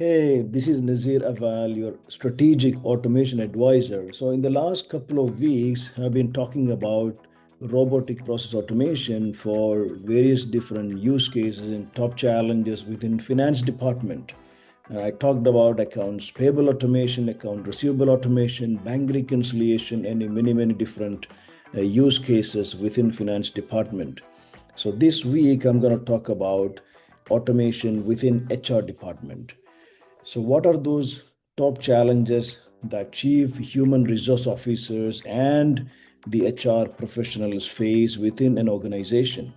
Hey, this is Nazir Aval, your strategic automation advisor. So, in the last couple of weeks, I've been talking about robotic process automation for various different use cases and top challenges within finance department. I talked about accounts payable automation, account receivable automation, bank reconciliation, and many different use cases within finance department. So this week, I'm going to talk about automation within HR department. So, what are those top challenges that chief human resource officers and the HR professionals face within an organization?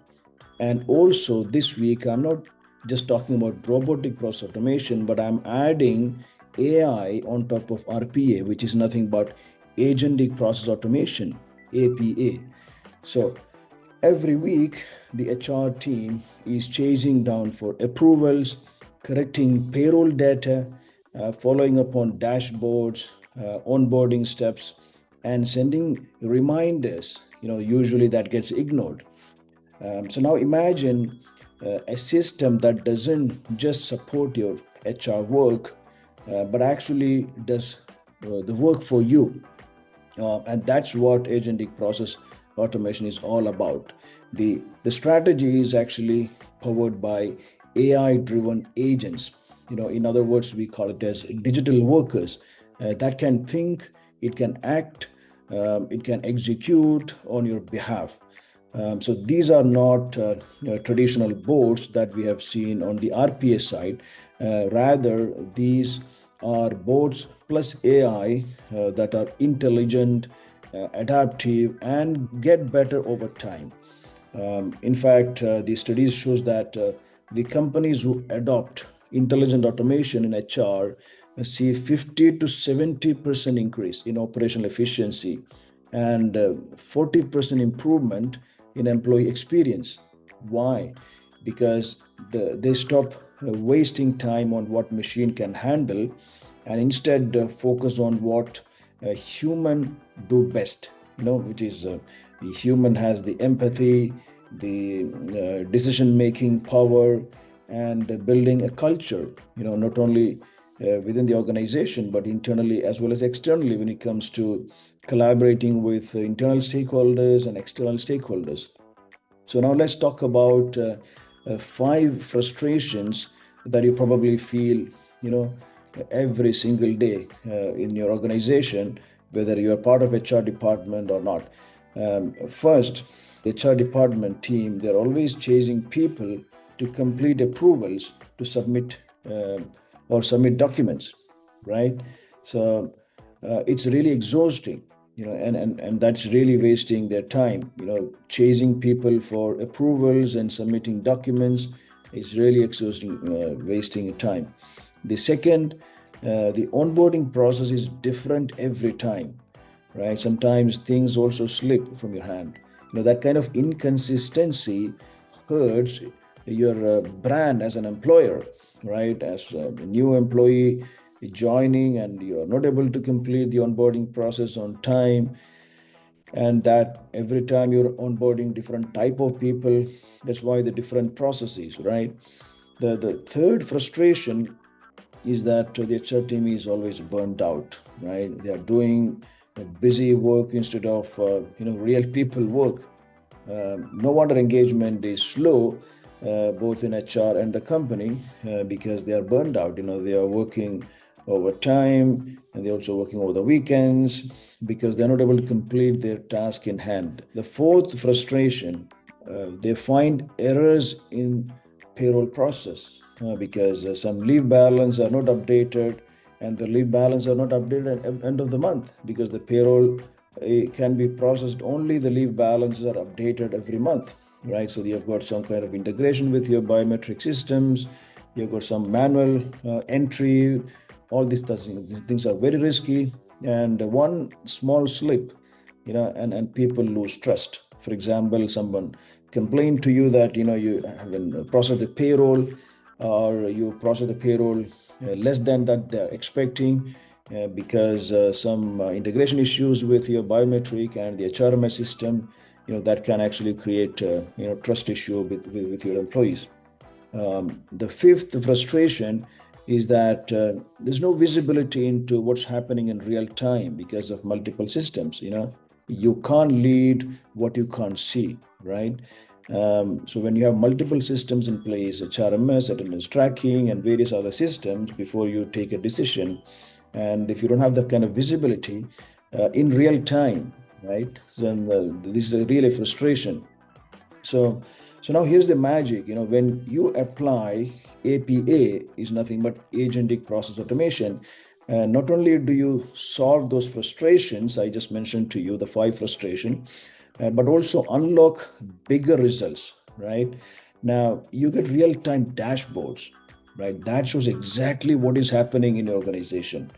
And also, this week, I'm not just talking about robotic process automation, but I'm adding AI on top of RPA, which is nothing but Agentic Process Automation, APA. So, every week, the HR team is chasing down for approvals, correcting payroll data, following up on dashboards, onboarding steps, and sending reminders. Usually that gets ignored. So now imagine a system that doesn't just support your HR work, but actually does the work for you. And that's what agentic process automation is all about. The strategy is actually powered by AI driven agents. In other words, we call it as digital workers that can think, it can act, it can execute on your behalf. So these are not traditional bots that we have seen on the RPA side. Rather, these are bots plus AI that are intelligent, adaptive, and get better over time. In fact, the studies shows that the companies who adopt intelligent automation in HR see 50 to 70% increase in operational efficiency and 40% improvement in employee experience. Why? Because they stop wasting time on what machine can handle and instead focus on what a human do best, which is the human has the empathy, the decision-making power, and building a culture, not only within the organization, but internally as well as externally when it comes to collaborating with internal stakeholders and external stakeholders. So now let's talk about 5 frustrations that you probably feel, every single day in your organization, whether you're part of HR department or not. First, the HR department team, they're always chasing people to complete approvals to submit or submit documents, right? So it's really exhausting, and that's really wasting their time. Chasing people for approvals and submitting documents is really exhausting, wasting time. The second, the onboarding process is different every time, right? Sometimes things also slip from your hand. That kind of inconsistency hurts your brand as an employer, right? As a new employee joining and you're not able to complete the onboarding process on time, and that every time you're onboarding different type of people, that's why the different processes, right? The third frustration is that the HR team is always burnt out, right? They are doing busy work instead of real people work. No wonder engagement is slow, both in HR and the company, because they are burned out. They are working overtime and they're also working over the weekends because they're not able to complete their task in hand. The fourth frustration, they find errors in payroll process because some leave balance are not updated, and the leave balance are not updated at end of the month because the payroll can be processed only the leave balances are updated every month, right? So you've got some kind of integration with your biometric systems, you've got some manual entry, all these things are very risky, and one small slip, and people lose trust. For example, someone complained to you that you haven't processed the payroll, or you process the payroll less than that they're expecting because some integration issues with your biometric and the HRMS system, that can actually create trust issue with your employees. The fifth frustration is that there's no visibility into what's happening in real time because of multiple systems. You can't lead what you can't see, right? So when you have multiple systems in place, HRMS, attendance tracking, and various other systems before you take a decision, and if you don't have that kind of visibility in real time, right, then this is a really frustration. So now here's the magic. When you apply APA, is nothing but Agentic Process Automation. Not only do you solve those frustrations I just mentioned to you, the 5 frustration, but also unlock bigger results, right? Now you get real-time dashboards, right? That shows exactly what is happening in your organization.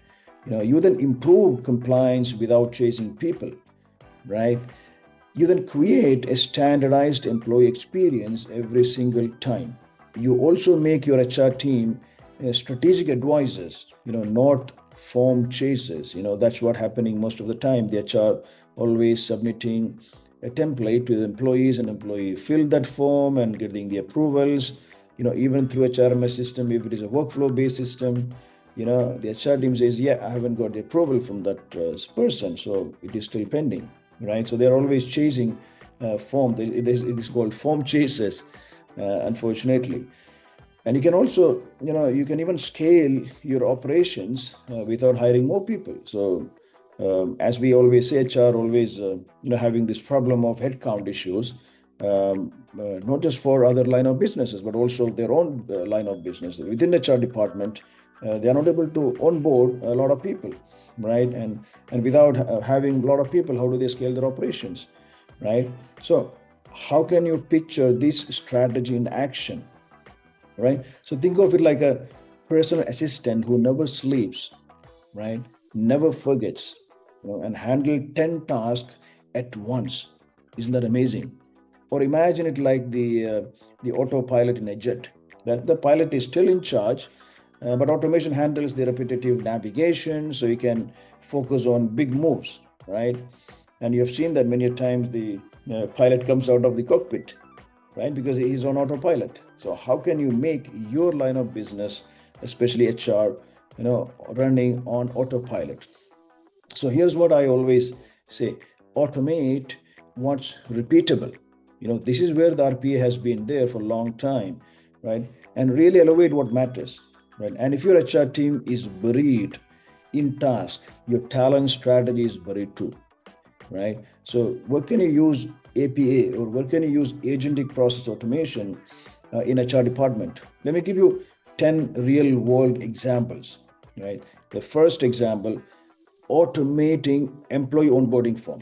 You then improve compliance without chasing people, right? You then create a standardized employee experience every single time. You also make your HR team strategic advisors, not form chasers. That's what happening most of the time. The HR always submitting a template to the employees, and employee fill that form and getting the approvals. Even through HRMS system, if it is a workflow-based system, the HR team says, yeah, I haven't got the approval from that person, so it is still pending, right? So they're always chasing form. It is called form chasers, unfortunately. And you can also, you can even scale your operations without hiring more people. So as we always say, HR always, having this problem of headcount issues, not just for other line of businesses, but also their own line of business. Within the HR department, they are not able to onboard a lot of people, right? And without having a lot of people, how do they scale their operations, right? So how can you picture this strategy in action, right? So think of it like a personal assistant who never sleeps, right? Never forgets, and handle 10 tasks at once. Isn't that amazing? Or imagine it like the autopilot in a jet. That the pilot is still in charge, but automation handles the repetitive navigation, so you can focus on big moves, right? And you have seen that many times the pilot comes out of the cockpit, right? Because he's on autopilot. So how can you make your line of business, especially HR, running on autopilot? So here's what I always say: automate what's repeatable. This is where the RPA has been there for a long time, right? And really elevate what matters, right? And if your HR team is buried in task, your talent strategy is buried too, right? So where can you use APA, or where can you use Agentic Process Automation in HR department? Let me give you 10 real world examples, right? The first example, automating employee onboarding form.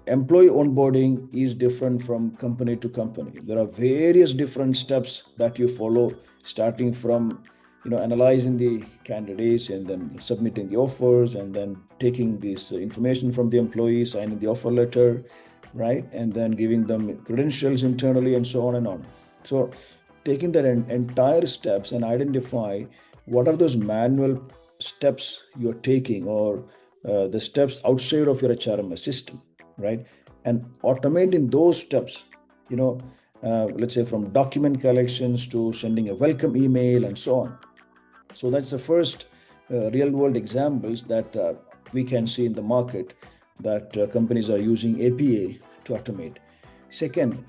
Employee onboarding is different from company to company. There are various different steps that you follow, starting from analyzing the candidates and then submitting the offers, and then taking this information from the employees, signing the offer letter, right? And then giving them credentials internally, and so on and on. So taking that entire steps and identify what are those manual steps you're taking, or the steps outside of your HRMS system, right? And automating those steps, let's say from document collections to sending a welcome email and so on. So that's the first real world examples that we can see in the market, that companies are using APA to automate. Second,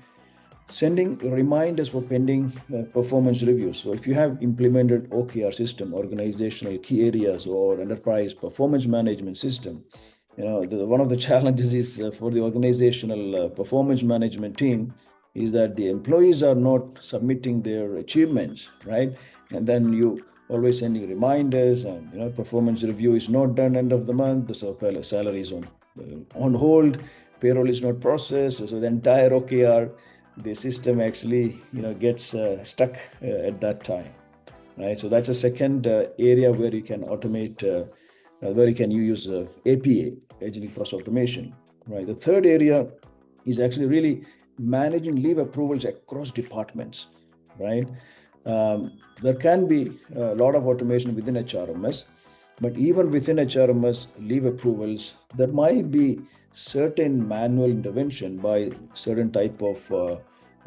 sending reminders for pending performance reviews. So if you have implemented OKR system, organizational key areas, or enterprise performance management system, one of the challenges is for the organizational performance management team is that the employees are not submitting their achievements, right? And then you always sending reminders, and performance review is not done end of the month, so salary is on hold, payroll is not processed, so the entire OKR, the system actually gets stuck at that time, right? So that's a second area where you can automate, where you can use APA, Agentic Process Automation, right? The third area is actually really managing leave approvals across departments, right? There can be a lot of automation within HRMS, but even within HRMS leave approvals, there might be certain manual intervention by certain type of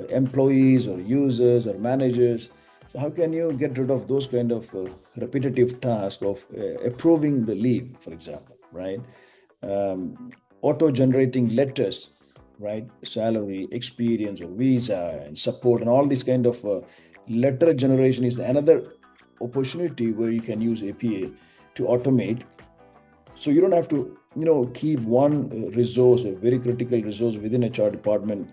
employees or users or managers. So how can you get rid of those kind of repetitive tasks of approving the leave, for example, right? Auto-generating letters, right? Salary, experience, or visa, and support, and all this kind of letter generation is another opportunity where you can use APA to automate. So you don't have to, keep one resource, a very critical resource within HR department,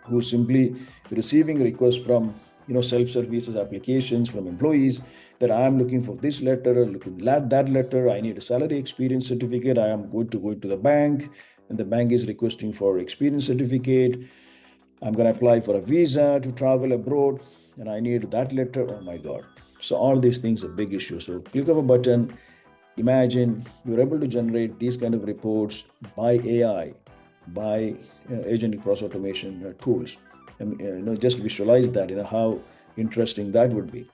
who's simply receiving requests from self-services applications from employees that I'm looking for this letter, looking at that letter, I need a salary experience certificate, I am going to go to the bank, and the bank is requesting for experience certificate, I'm going to apply for a visa to travel abroad, and I need that letter. Oh my God. So all these things are big issues. So click of a button, imagine you're able to generate these kind of reports by AI, by agentic process automation tools. And just visualize that, how interesting that would be.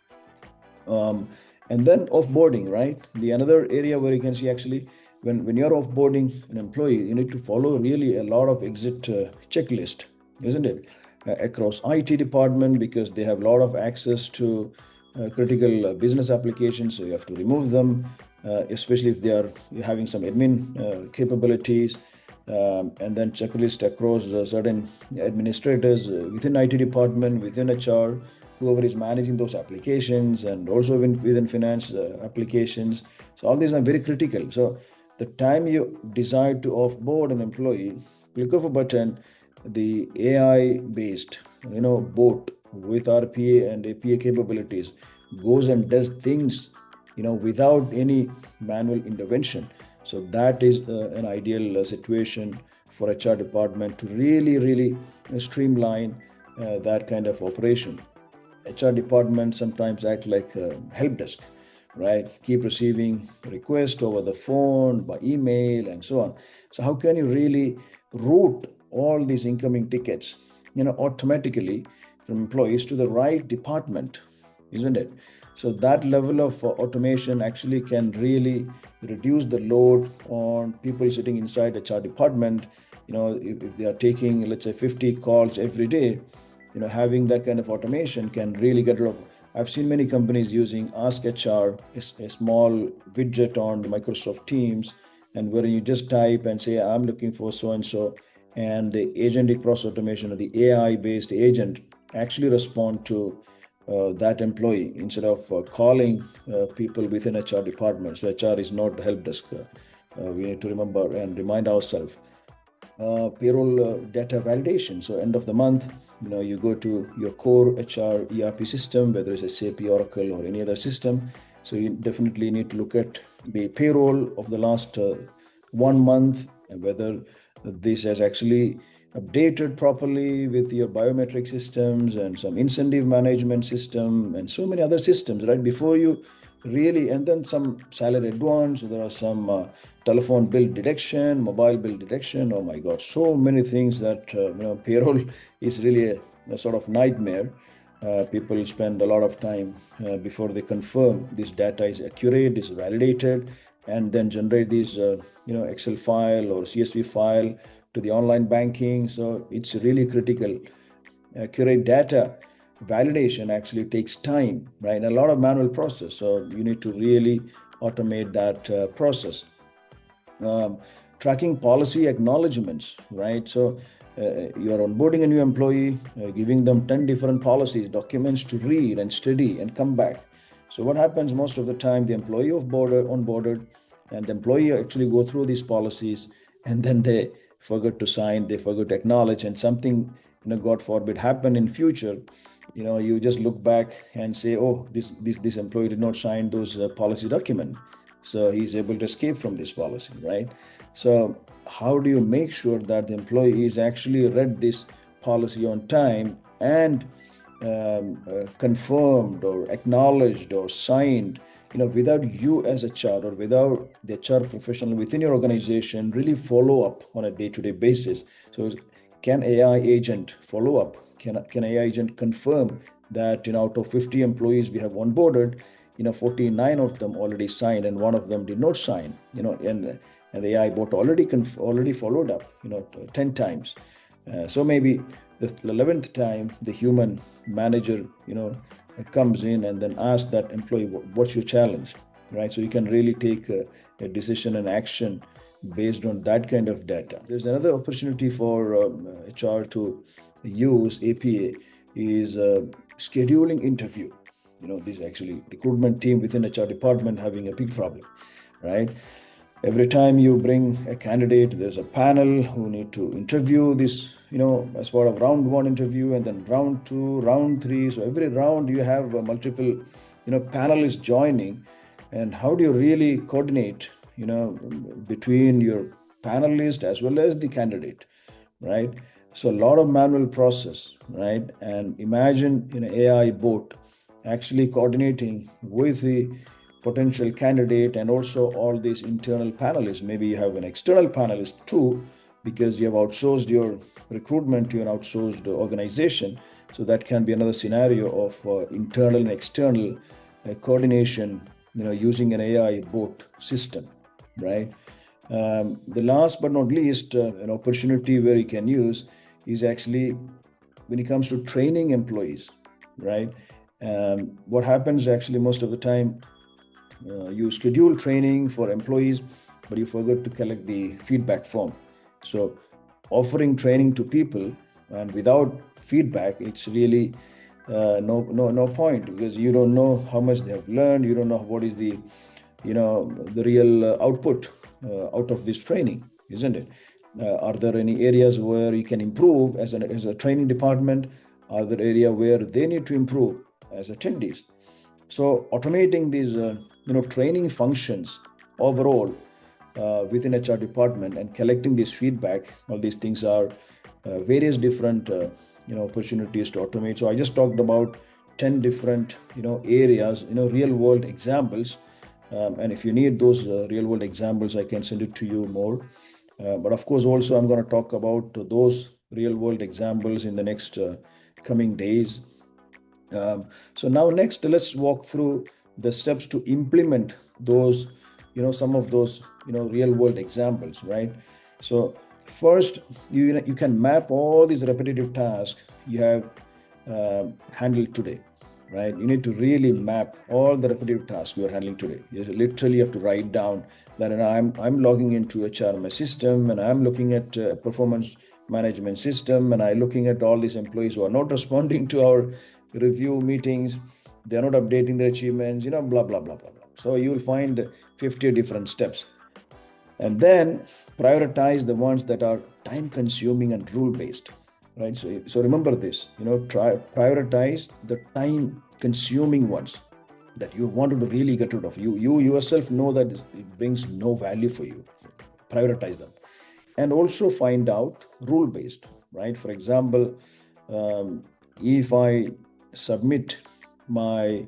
And then offboarding, right? The another area where you can see actually when you're offboarding an employee, you need to follow really a lot of exit checklist, isn't it? Across IT department, because they have a lot of access to critical business applications, so you have to remove them, especially if they are having some admin capabilities. And then checklist across certain administrators within IT department, within HR, whoever is managing those applications, and also within finance applications. So all these are very critical. So the time you decide to offboard an employee, click of a button, the AI-based, bot with RPA and APA capabilities goes and does things, without any manual intervention. So that is an ideal situation for HR department to really, really streamline that kind of operation. HR department sometimes act like a help desk, right? Keep receiving requests over the phone, by email, and so on. So how can you really route all these incoming tickets, automatically from employees to the right department, isn't it? So that level of automation actually can really reduce the load on people sitting inside HR department. If they are taking, let's say, 50 calls every day, having that kind of automation can really get rid of. I've seen many companies using Ask HR, a small widget on the Microsoft Teams, and where you just type and say, I'm looking for so and so, and the agentic process automation or the AI-based agent actually respond to that employee instead of calling people within HR department. So HR is not help desk. We need to remember and remind ourselves. Payroll data validation. So end of the month, you go to your core HR ERP system, whether it's SAP, Oracle, or any other system. So you definitely need to look at the payroll of the last 1 month, and whether this has actually updated properly with your biometric systems and some incentive management system and so many other systems, right? Before you really, and then some salary advance, there are some telephone bill detection, mobile bill detection. Oh my God, so many things that, payroll is really a sort of nightmare. People spend a lot of time before they confirm this data is accurate, is validated, and then generate these, Excel file or CSV file to the online banking. So it's really critical. Accurate data validation actually takes time, right? And a lot of manual process. So you need to really automate that process. Tracking policy acknowledgements, right? So you're onboarding a new employee, giving them 10 different policies, documents to read and study and come back. So what happens most of the time, the employee onboarded, and the employee actually go through these policies, and then they forget to sign, they forget to acknowledge, and something, God forbid, happen in future. You just look back and say, oh, this employee did not sign those policy document, so he's able to escape from this policy, right? So how do you make sure that the employee is actually read this policy on time and confirmed or acknowledged or signed, without you as HR or without the HR professional within your organization really follow up on a day-to-day basis? So can AI agent follow up? Can AI agent confirm that out of 50 employees we have onboarded, 49 of them already signed and one of them did not sign, and the AI bot already followed up, 10 times. So maybe the 11th time, the human manager, comes in and then ask that employee, what's your challenge, right? So you can really take a decision and action based on that kind of data. There's another opportunity for HR to use APA is scheduling interview. This actually recruitment team within HR department having a big problem, right? Every time you bring a candidate, there's a panel who need to interview this, as part of round one interview, and then round two, round three. So every round you have multiple, panelists joining. And how do you really coordinate, between your panelist as well as the candidate, right? So a lot of manual process, right? And imagine an AI bot actually coordinating with the potential candidate and also all these internal panelists. Maybe you have an external panelist too, because you have outsourced your recruitment to an outsourced organization. So that can be another scenario of internal and external coordination, using an AI bot system, right? The last but not least, an opportunity where you can use is actually when it comes to training employees, right? What happens actually most of the time, you schedule training for employees, but you forget to collect the feedback form. So offering training to people and without feedback, it's really no point, because you don't know how much they have learned. You don't know what is the real output out of this training, isn't it? Are there any areas where you can improve as a training department? Are there areas where they need to improve as attendees? So automating these training functions overall within HR department and collecting this feedback, all these things are various different opportunities to automate. So I just talked about 10 different areas, real world examples. And if you need those real world examples, I can send it to you more. But of course, also I'm going to talk about those real world examples in the next coming days. So now next, let's walk through the steps to implement those, some of those, real world examples, right? So first, you can map all these repetitive tasks you have handled today, right? You need to really map all the repetitive tasks you are handling today. You literally have to write down that I'm logging into HRMS system, and I'm looking at performance management system, and I'm looking at all these employees who are not responding to our review meetings. They're not updating their achievements, blah, blah, blah, blah, blah. So you will find 50 different steps. And then prioritize the ones that are time consuming and rule based, right? So remember this, prioritize the time consuming ones that you wanted to really get rid of. You yourself know that it brings no value for you. Prioritize them. And also find out rule based, right? For example, if I submit my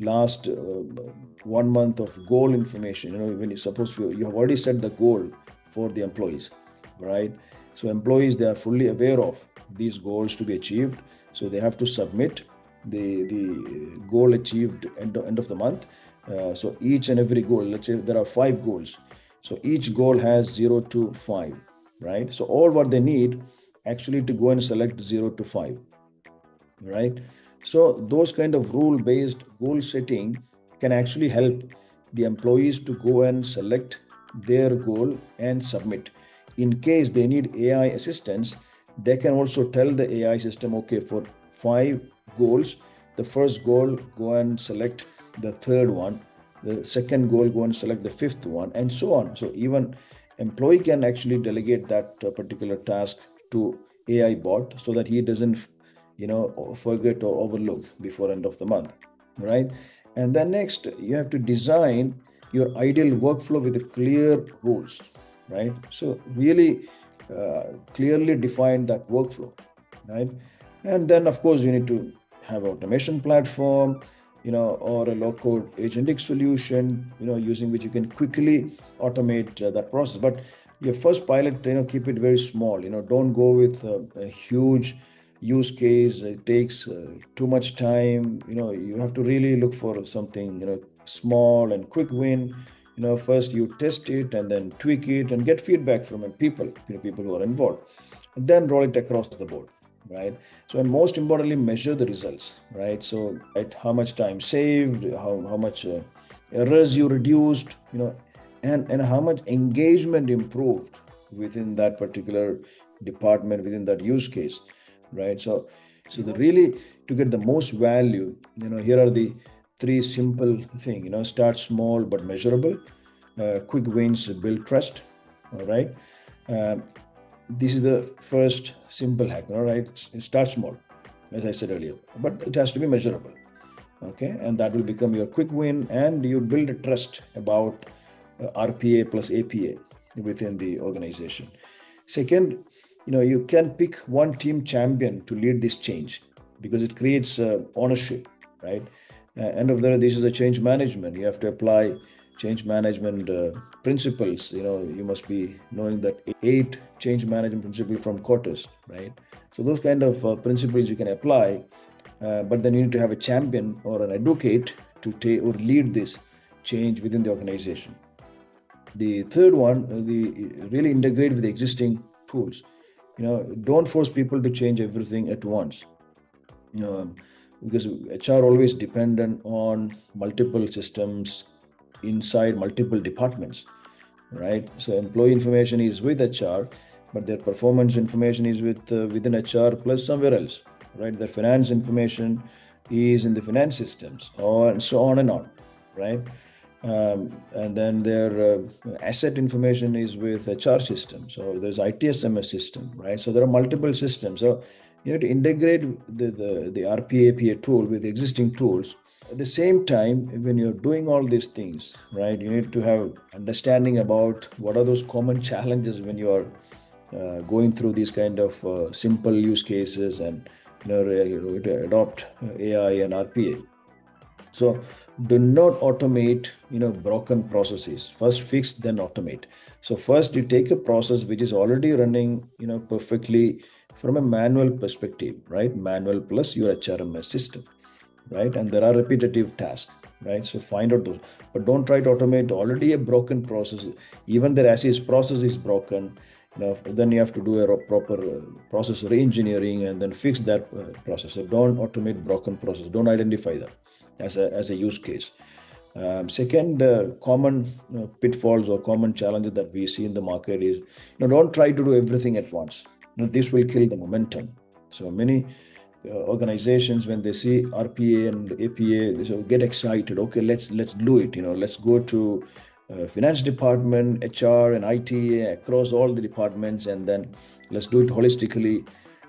last 1 month of goal information, when you have already set the goal for the employees, right? So employees, they are fully aware of these goals to be achieved. So they have to submit the goal achieved end of the month. So each and every goal, let's say there are 5 goals. So each goal has 0 to 5, right? So all what they need actually to go and select 0 to 5, right? So those kind of rule-based goal setting can actually help the employees to go and select their goal and submit. In case they need AI assistance, they can also tell the AI system, okay, for 5 goals, the first goal, go and select the third one, the second goal, go and select the fifth one, and so on. So even employee can actually delegate that particular task to AI bot so that he doesn't forget or overlook before end of the month, right? And then next, you have to design your ideal workflow with clear rules, right? So really clearly define that workflow, right? And then of course you need to have automation platform, or a low-code agentic solution, using which you can quickly automate that process. But your first pilot, keep it very small. Don't go with a huge use case. It takes too much time. You have to really look for something small and quick win. First you test it and then tweak it and get feedback from people who are involved, and then roll it across the board. right? So, and most importantly, measure the results, right? So, right, how much time saved, how much errors you reduced, and how much engagement improved within that particular department, within that use case, right? So the really, to get the most value, here are the three simple thing. Start small but measurable. Quick wins build trust. All right. This is the first simple hack. All right. Start small, as I said earlier, but it has to be measurable. Okay, and that will become your quick win, and you build a trust about RPA plus APA within the organization. Second, you can pick one team champion to lead this change because it creates ownership, right? End of the day, this is a change management. You have to apply change management principles. You must be knowing that 8 change management principles from quarters, right? So those kind of principles you can apply, but then you need to have a champion or an advocate to take or lead this change within the organization. The third one, the really integrate with the existing tools. Don't force people to change everything at once. Because HR always dependent on multiple systems inside multiple departments, right? So employee information is with HR, but their performance information is within HR plus somewhere else, right? Their finance information is in the finance systems, and so on and on, right? And then their asset information is with HR systems, or there's ITSMS system, right? So there are multiple systems. So you need to integrate the RPA APA tool with existing tools. At the same time, when you're doing all these things, right, you need to have understanding about what are those common challenges when you are going through these kind of simple use cases and to adopt AI and RPA. So do not automate, broken processes. First fix, then automate. So first you take a process which is already running, perfectly from a manual perspective, right? Manual plus your HRMS system, right? And there are repetitive tasks, right? So find out those, but don't try to automate already a broken process. Even the as-is process is broken. Then you have to do a proper process re-engineering and then fix that process. So don't automate broken process. Don't identify that as a use case. Second, common pitfalls or common challenges that we see in the market is, don't try to do everything at once. This will kill the momentum. So many organizations, when they see RPA and APA, they get excited. Okay, let's do it. Let's go to finance department, HR, and IT across all the departments, and then let's do it holistically.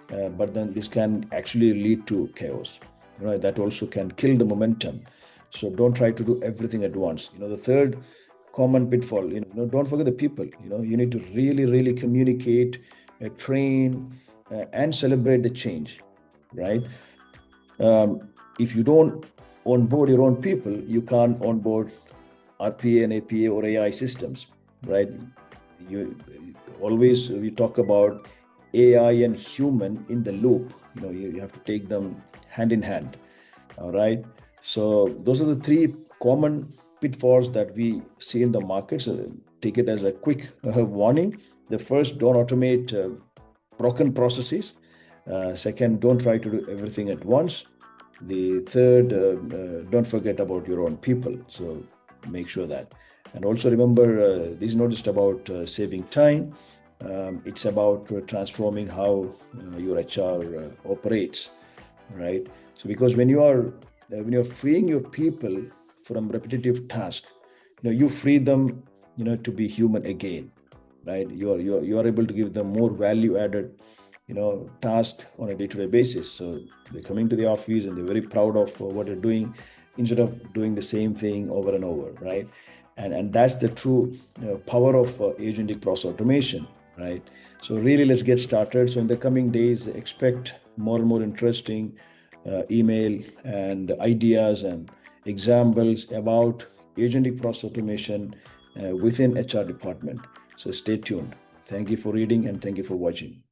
But then this can actually lead to chaos. That also can kill the momentum. So don't try to do everything at once. The third common pitfall, don't forget the people. You need to really communicate, train, and celebrate the change, right? If you don't onboard your own people, you can't onboard RPA and APA or AI systems, right? We talk about AI and human in the loop. You have to take them hand in hand. All right. So those are the 3 common pitfalls that we see in the market. So take it as a quick warning. The first, don't automate broken processes. Second, don't try to do everything at once. The third, don't forget about your own people. So make sure that. And also remember, this is not just about saving time. It's about transforming how your HR operates, right? So because when you're freeing your people from repetitive tasks, you free them, to be human again, right? You are able to give them more value added, task on a day-to-day basis. So they're coming to the office and they're very proud of what they're doing instead of doing the same thing over and over, right? And that's the true power of agentic process automation, right? So really, let's get started. So in the coming days, expect more and more interesting email and ideas and examples about agentic process automation within HR department. So stay tuned. Thank you for reading and thank you for watching.